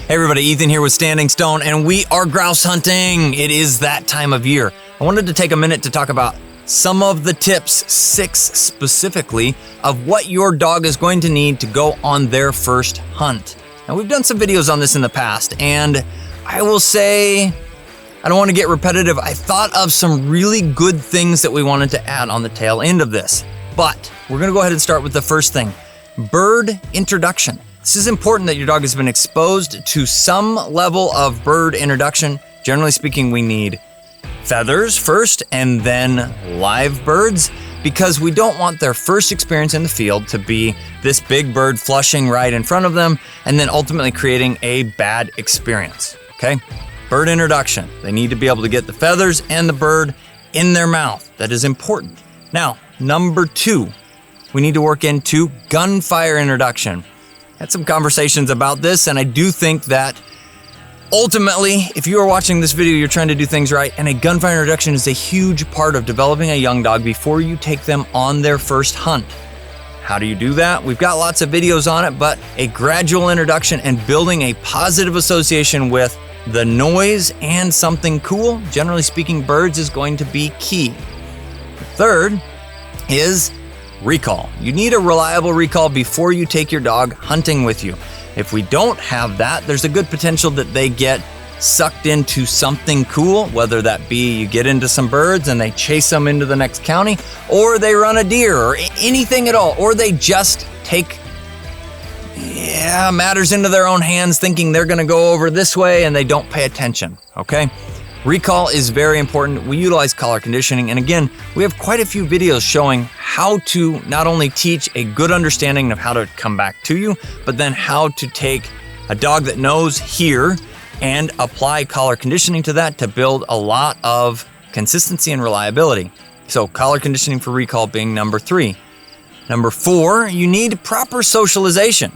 Hey everybody, Ethan here with Standing Stone, and we are grouse hunting. It is that time of year. I wanted to take a minute to talk about some of the tips, 6 specifically, of what your dog is going to need to go on their first hunt. Now, we've done some videos on this in the past, and I will say, I don't want to get repetitive. I thought of some really good things that we wanted to add on the tail end of this, but we're going to go ahead and start with the first thing, bird introduction. This is important that your dog has been exposed to some level of bird introduction. Generally speaking, we need feathers first and then live birds, because we don't want their first experience in the field to be this big bird flushing right in front of them and then ultimately creating a bad experience, okay? Bird introduction. They need to be able to get the feathers and the bird in their mouth. That is important. Now, number 2, we need to work into gunfire introduction. Had some conversations about this, and I do think that ultimately, if you are watching this video, you're trying to do things right, and a gunfire introduction is a huge part of developing a young dog before you take them on their first hunt. How do you do that? We've got lots of videos on it, but a gradual introduction and building a positive association with the noise and something cool, generally speaking, birds, is going to be key. The third is recall. You need a reliable recall before you take your dog hunting with you. If we don't have that, there's a good potential that they get sucked into something cool, whether that be you get into some birds and they chase them into the next county, or they run a deer, or anything at all, or they just take matters into their own hands thinking they're going to go over this way and they don't pay attention, okay? Recall is very important. We utilize collar conditioning, and again, we have quite a few videos showing how to not only teach a good understanding of how to come back to you, but then how to take a dog that knows here and apply collar conditioning to that to build a lot of consistency and reliability. So collar conditioning for recall being number 3. Number 4, you need proper socialization.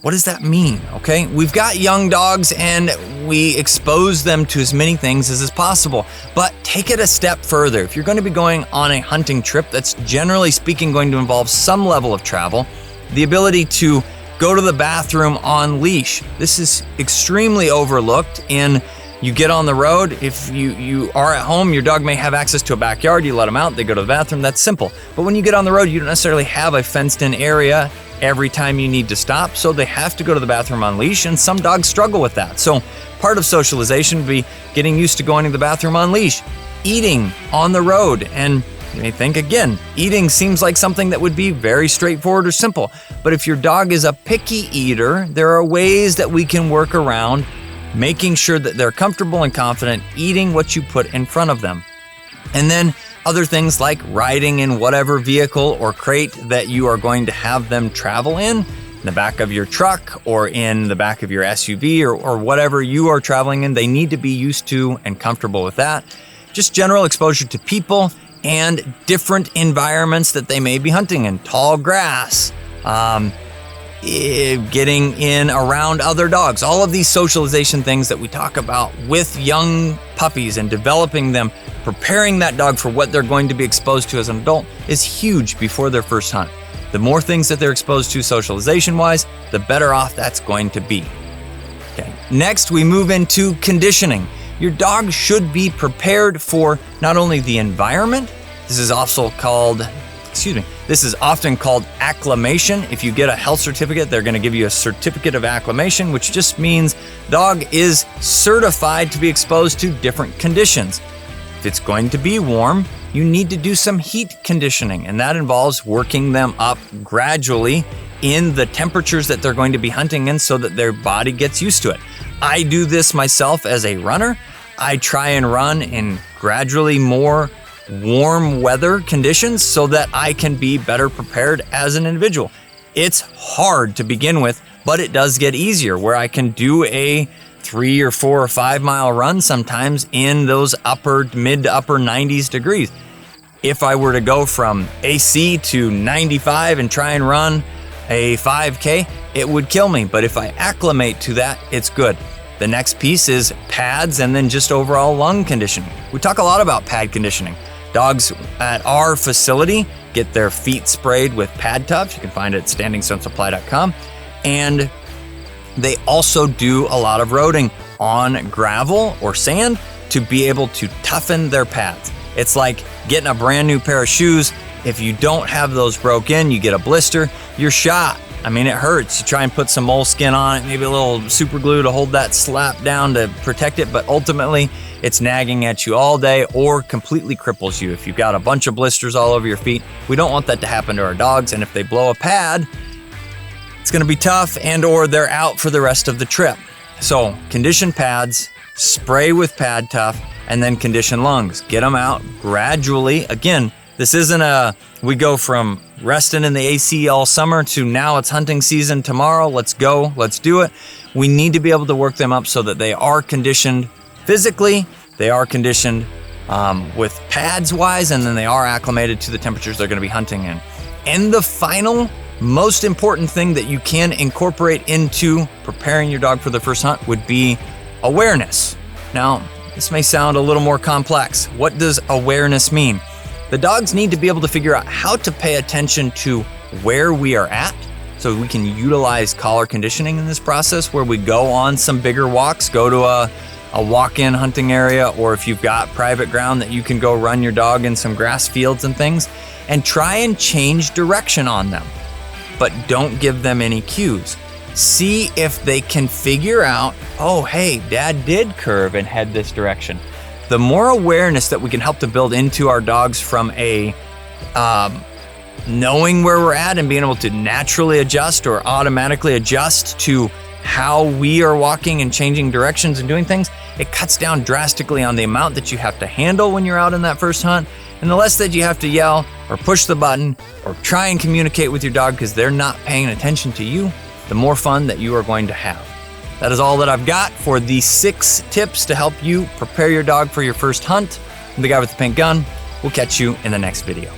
What does that mean? Okay, we've got young dogs and we expose them to as many things as is possible, but take it a step further. If you're going to be going on a hunting trip that's generally speaking going to involve some level of travel, the ability to go to the bathroom on leash. This is extremely overlooked in you get on the road. If you are at home, your dog may have access to a backyard, you let them out, they go to the bathroom, that's simple. But when you get on the road, you don't necessarily have a fenced in area every time you need to stop, so they have to go to the bathroom on leash, and some dogs struggle with that. So part of socialization would be getting used to going to the bathroom on leash, eating on the road, and you may think, again, eating seems like something that would be very straightforward or simple, but if your dog is a picky eater, there are ways that we can work around making sure that they're comfortable and confident eating what you put in front of them. And then other things like riding in whatever vehicle or crate that you are going to have them travel in the back of your truck or in the back of your SUV or whatever you are traveling in, they need to be used to and comfortable with that. Just general exposure to people and different environments that they may be hunting in, tall grass, getting in around other dogs, all of these socialization things that we talk about with young puppies and developing them, preparing that dog for what they're going to be exposed to as an adult is huge before their first hunt. The more things that they're exposed to socialization-wise, the better off that's going to be. Okay. Next, we move into conditioning. Your dog should be prepared for not only the environment, this is often called acclimation. If you get a health certificate, they're going to give you a certificate of acclimation, which just means dog is certified to be exposed to different conditions. If it's going to be warm, you need to do some heat conditioning, and that involves working them up gradually in the temperatures that they're going to be hunting in so that their body gets used to it. I do this myself as a runner. I try and run in gradually more warm weather conditions so that I can be better prepared as an individual. It's hard to begin with, but it does get easier where I can do a 3 or 4 or 5 mile run sometimes in those mid to upper 90s degrees. If I were to go from AC to 95 and try and run a 5K, it would kill me. But if I acclimate to that, it's good. The next piece is pads and then just overall lung conditioning. We talk a lot about pad conditioning. Dogs at our facility get their feet sprayed with pad tubs. You can find it at standingstonesupply.com. And They also do a lot of roading on gravel or sand to be able to toughen their pads. It's like getting a brand new pair of shoes. If you don't have those broke in, you get a blister, you're shot. I mean, it hurts. You try and put some moleskin on it, maybe a little super glue to hold that slap down to protect it, but ultimately it's nagging at you all day or completely cripples you. If you've got a bunch of blisters all over your feet, we don't want that to happen to our dogs. And if they blow a pad, it's gonna be tough and or they're out for the rest of the trip. So condition pads, spray with Pad Tough, and then condition lungs. Get them out gradually. Again, this isn't we go from resting in the AC all summer to now it's hunting season tomorrow. Let's go, let's do it. We need to be able to work them up so that they are conditioned physically, they are conditioned with pads wise, and then they are acclimated to the temperatures they're gonna be hunting in. And the final, most important thing that you can incorporate into preparing your dog for the first hunt would be awareness. Now, this may sound a little more complex. What does awareness mean? The dogs need to be able to figure out how to pay attention to where we are at so we can utilize collar conditioning in this process where we go on some bigger walks, go to a walk-in hunting area, or if you've got private ground that you can go run your dog in some grass fields and things, and try and change direction on them. But don't give them any cues. See if they can figure out, oh, hey, Dad did curve and head this direction. The more awareness that we can help to build into our dogs from a knowing where we're at and being able to naturally adjust or automatically adjust to how we are walking and changing directions and doing things, it cuts down drastically on the amount that you have to handle when you're out in that first hunt, and the less that you have to yell or push the button or try and communicate with your dog because they're not paying attention to you, the more fun that you are going to have. That is all that I've got for the 6 tips to help you prepare your dog for your first hunt. I'm the guy with the pink gun. We'll catch you in the next video.